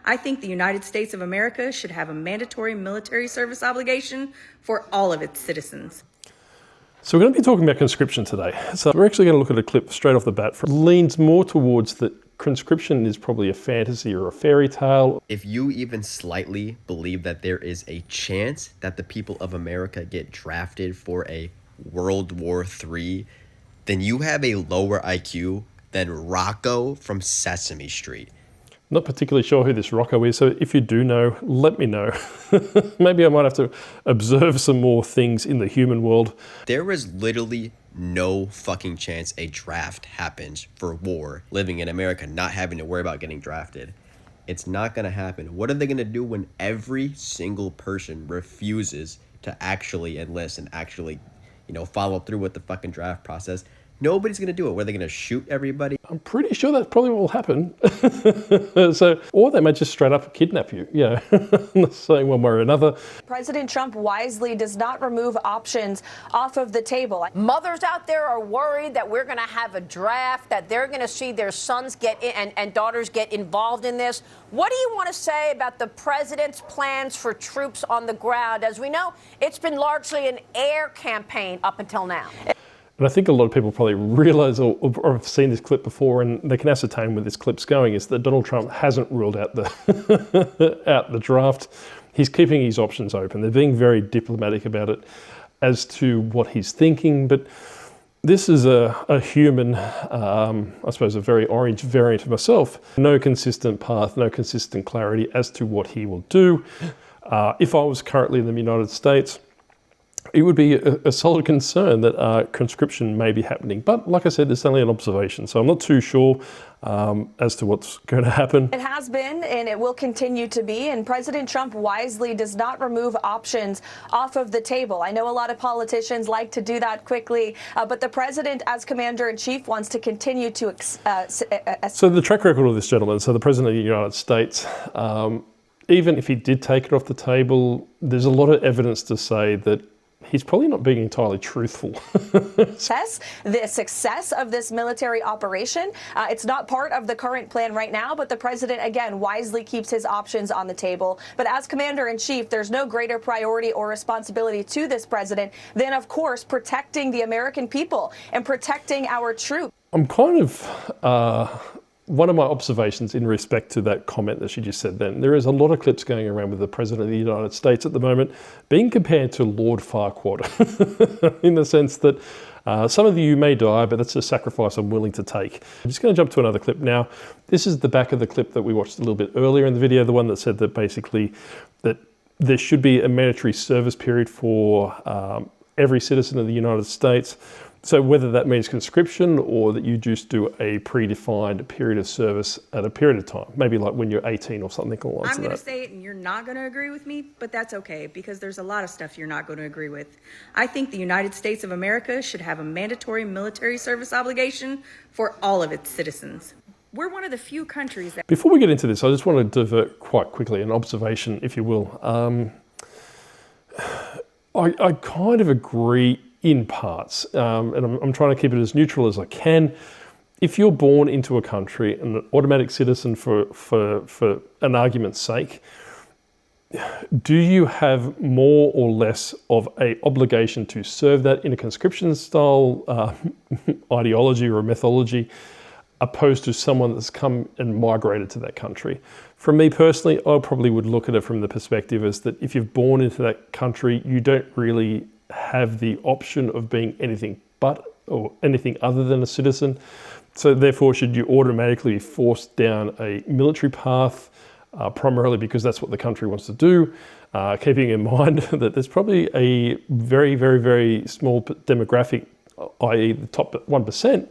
I think the United States of America should have a mandatory military service obligation for all of its citizens. So we're going to be talking about conscription today. So we're actually going to look at a clip straight off the bat that leans more towards that conscription is probably a fantasy or a fairy tale. If you even slightly believe that there is a chance that the people of America get drafted for a World War III, then you have a lower IQ than Rocco from Sesame Street. Not particularly sure who this Rocco is, so if you do know, let me know. Maybe I might have to observe some more things in the human world. There is literally no fucking chance a draft happens for war, living in America, not having to worry about getting drafted. It's not going to happen. What are they going to do when every single person refuses to actually enlist and actually, follow through with the fucking draft process? Nobody's going to do it. Were they going to shoot everybody? I'm pretty sure that's probably what will happen. Or they may just straight up kidnap you, saying one way or another. President Trump wisely does not remove options off of the table. Mothers out there are worried that we're going to have a draft, that they're going to see their sons get in and daughters get involved in this. What do you want to say about the president's plans for troops on the ground? As we know, it's been largely an air campaign up until now. And I think a lot of people probably realize or have seen this clip before, and they can ascertain where this clip's going, is that Donald Trump hasn't ruled out the draft. He's keeping his options open. They're being very diplomatic about it as to what he's thinking. But this is a human, I suppose a very orange variant of myself. No consistent path, no consistent clarity as to what he will do. If I was currently in the United States, it would be a solid concern that conscription may be happening. But like I said, it's only an observation, so I'm not too sure as to what's going to happen. It has been, and it will continue to be, and President Trump wisely does not remove options off of the table. I know a lot of politicians like to do that quickly, but the president, as commander-in-chief, wants to continue to... So the track record of this gentleman, so the president of the United States, even if he did take it off the table, there's a lot of evidence to say that he's probably not being entirely truthful. The success of this military operation, it's not part of the current plan right now, but the president, again, wisely keeps his options on the table. But as commander-in-chief, there's no greater priority or responsibility to this president than, of course, protecting the American people and protecting our troops. I'm kind of... one of my observations in respect to that comment that she just said then, there is a lot of clips going around with the President of the United States at the moment being compared to Lord Farquaad in the sense that some of you may die, but that's a sacrifice I'm willing to take. I'm just going to jump to another clip now. This is the back of the clip that we watched a little bit earlier in the video, the one that said that basically that there should be a mandatory service period for every citizen of the United States. So whether that means conscription or that you just do a predefined period of service at a period of time, maybe like when you're 18 or something along that. I'm going to say it and you're not going to agree with me, but that's okay because there's a lot of stuff you're not going to agree with. I think the United States of America should have a mandatory military service obligation for all of its citizens. We're one of the few countries that... Before we get into this, I just want to divert quite quickly, an observation, if you will. I kind of agree in parts, and I'm trying to keep it as neutral as I can. If you're born into a country and an automatic citizen for an argument's sake, do you have more or less of an obligation to serve that in a conscription style ideology or methodology, opposed to someone that's come and migrated to that country? For me personally, I probably would look at it from the perspective as that if you're born into that country, you don't really have the option of being anything but or anything other than a citizen. So therefore, should you automatically be forced down a military path, primarily because that's what the country wants to do, keeping in mind that there's probably a very, very, very small demographic, i.e. the top 1%,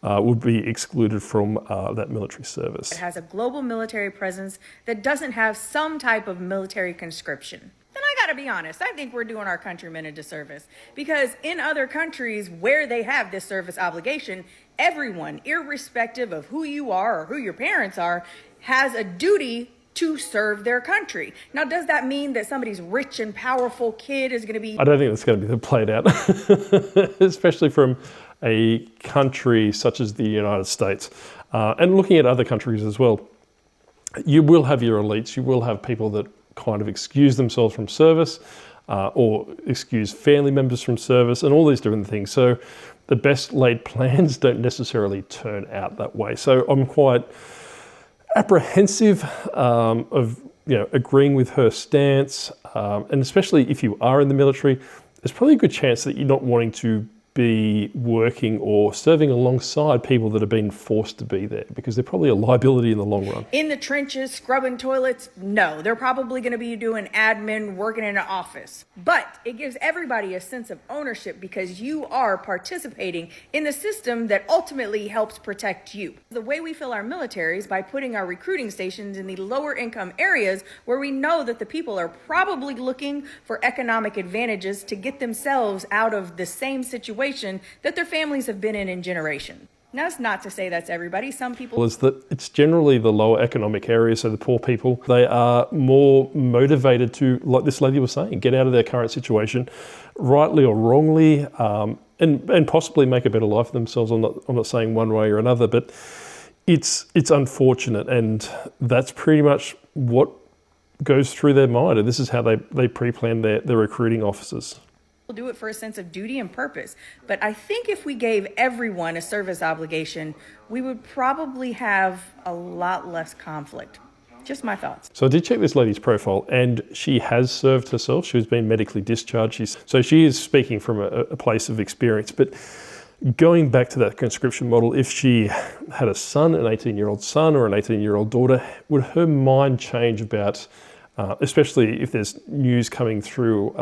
would be excluded from that military service. It has a global military presence that doesn't have some type of military conscription. Then I gotta be honest, I think we're doing our countrymen a disservice because in other countries where they have this service obligation, everyone, irrespective of who you are or who your parents are, has a duty to serve their country. Now, does that mean that somebody's rich and powerful kid is gonna be... I don't think that's gonna be played out, especially from a country such as the United States, and looking at other countries as well. You will have your elites, you will have people that kind of excuse themselves from service or excuse family members from service and all these different things. So the best laid plans don't necessarily turn out that way. So I'm quite apprehensive of agreeing with her stance, and especially if you are in the military, there's probably a good chance that you're not wanting to be working or serving alongside people that have been forced to be there, because they're probably a liability in the long run. In the trenches, scrubbing toilets, no. They're probably going to be doing admin, working in an office. But it gives everybody a sense of ownership because you are participating in the system that ultimately helps protect you. The way we fill our military is by putting our recruiting stations in the lower income areas where we know that the people are probably looking for economic advantages to get themselves out of the same situation that their families have been in generations. Now, that's not to say that's everybody. Some people... Is that it's generally the lower economic areas, so the poor people, they are more motivated to, like this lady was saying, get out of their current situation, rightly or wrongly, and possibly make a better life for themselves. I'm not saying one way or another, but it's unfortunate, and that's pretty much what goes through their mind, and this is how they pre-plan their recruiting officers. Do it for a sense of duty and purpose. But I think if we gave everyone a service obligation, we would probably have a lot less conflict. Just my thoughts. So I did check this lady's profile, and she has served herself. She was being medically discharged. So she is speaking from a place of experience. But going back to that conscription model, if she had a son, an 18-year-old son or an 18-year-old daughter, would her mind change about... especially if there's news coming through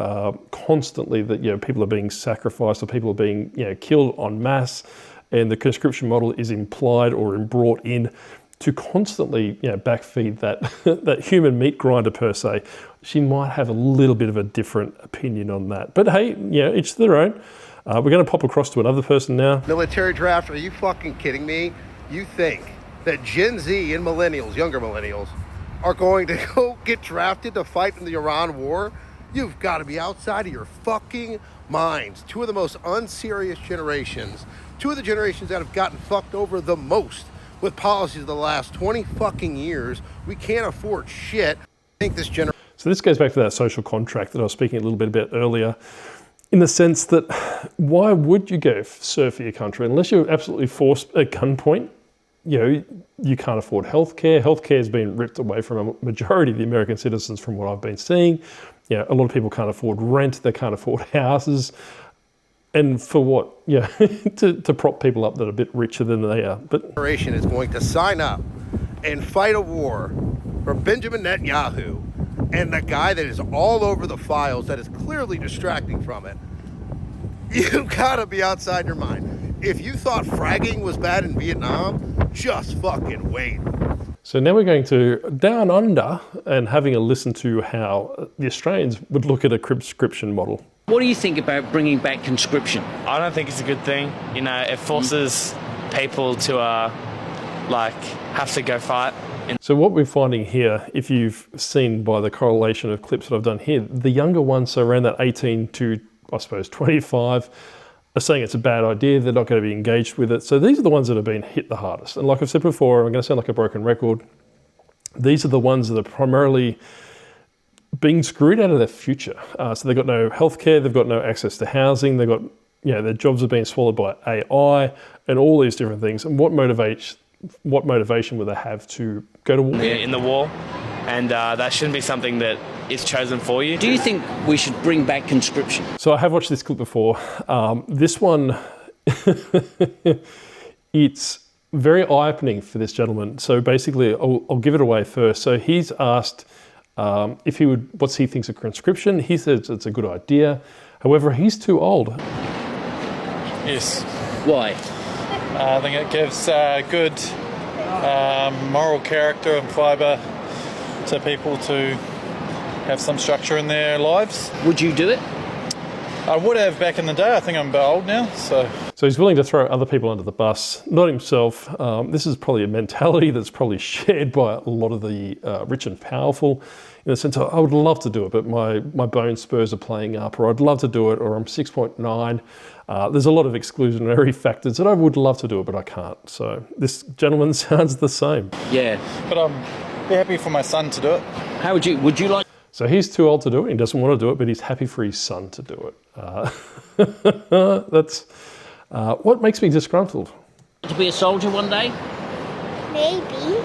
constantly that people are being sacrificed or people are being killed en masse, and the conscription model is implied or brought in to constantly backfeed that human meat grinder per se. She might have a little bit of a different opinion on that. But hey, each to their own. We're going to pop across to another person now. Military draft? Are you fucking kidding me? You think that Gen Z and millennials, younger millennials, are going to go get drafted to fight in the Iran war? You've got to be outside of your fucking minds. Two of the most unserious generations, two of the generations that have gotten fucked over the most with policies of the last 20 fucking years. We can't afford shit. I think this generation... So this goes back to that social contract that I was speaking a little bit about earlier, in the sense that why would you go serve for your country unless you're absolutely forced at gunpoint? You can't afford healthcare. Healthcare has been ripped away from a majority of the American citizens from what I've been seeing. A lot of people can't afford rent. They can't afford houses. And for what? To prop people up that are a bit richer than they are. But generation is going to sign up and fight a war for Benjamin Netanyahu and the guy that is all over the files that is clearly distracting from it. You've got to be outside your mind. If you thought fragging was bad in Vietnam, just fucking wait. So now we're going to down under and having a listen to how the Australians would look at a conscription model. What do you think about bringing back conscription? I don't think it's a good thing. It forces people to have to go fight. So what we're finding here, if you've seen by the correlation of clips that I've done here, the younger ones, so around that 18 to, I suppose, 25, are saying it's a bad idea. They're not going to be engaged with it. So these are the ones that have been hit the hardest. And like I've said before, I'm going to sound like a broken record. These are the ones that are primarily being screwed out of their future. So they've got no healthcare, they've got no access to housing, they've got, their jobs are being swallowed by AI and all these different things. And what motivation would they have to go to war? In the war, and that shouldn't be something that is chosen for you. Do you think we should bring back conscription? So I have watched this clip before. This one, it's very eye-opening for this gentleman. So basically, I'll give it away first. So he's asked if he would, what he thinks of conscription. He says it's a good idea. However, he's too old. Yes. Why? I think it gives good moral character and fibre to people to have some structure in their lives. Would you do it? I would have back in the day. I think I'm a bit old now, so... So he's willing to throw other people under the bus, not himself. This is probably a mentality that's probably shared by a lot of the rich and powerful, in the sense of, I would love to do it, but my bone spurs are playing up, or I'd love to do it, or I'm 6.9. There's a lot of exclusionary factors that I would love to do it, but I can't. So this gentleman sounds the same. Yeah. But Be happy for my son to do it. How would you like So he's too old to do it. He doesn't want to do it, but he's happy for his son to do it. That's what makes me disgruntled. to be a soldier one day? Maybe.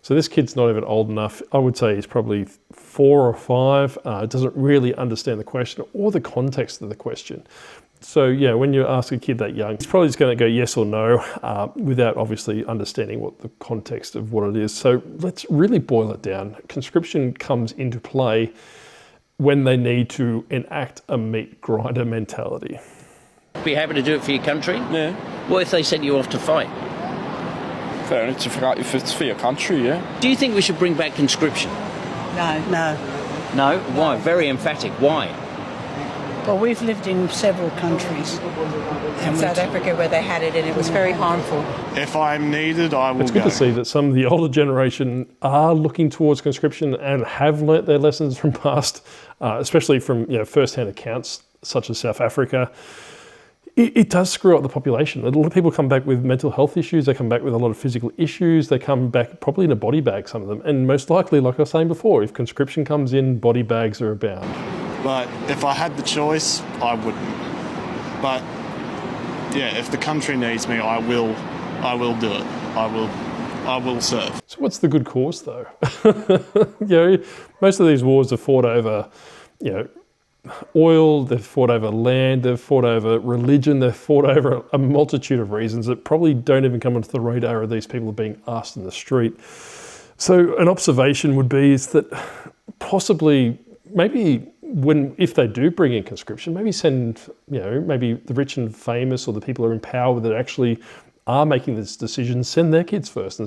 So this kid's not even old enough. I would say he's probably 4 or 5. Doesn't really understand the question or the context of the question. So yeah, when you ask a kid that young, he's probably just going to go yes or no without obviously understanding what the context of what it is. So let's really boil it down. Conscription comes into play when they need to enact a meat grinder mentality. Be happy to do it for your country? Yeah. What if they sent you off to fight? Fair enough, if it's for your country, yeah. Do you think we should bring back conscription? No. No? Why? Very emphatic. Why? Well, we've lived in several countries. In South Africa where they had it and it was very harmful. If I'm needed, I will It's good go. to see that some of the older generation are looking towards conscription and have learnt their lessons from past, especially from first-hand accounts such as South Africa. It does screw up the population. A lot of people come back with mental health issues. They come back with a lot of physical issues. They come back probably in a body bag, some of them. And most likely, like I was saying before, if conscription comes in, body bags are abound. But if I had the choice, I wouldn't. But yeah, if the country needs me, I will do it. I will serve. So what's the good cause, though? Most of these wars are fought over, oil, they've fought over land, they've fought over religion, they've fought over a multitude of reasons that probably don't even come onto the radar of these people being asked in the street. So an observation would be is that possibly, maybe if they do bring in conscription, maybe send, maybe the rich and famous or the people who are in power that actually are making this decision, send their kids first.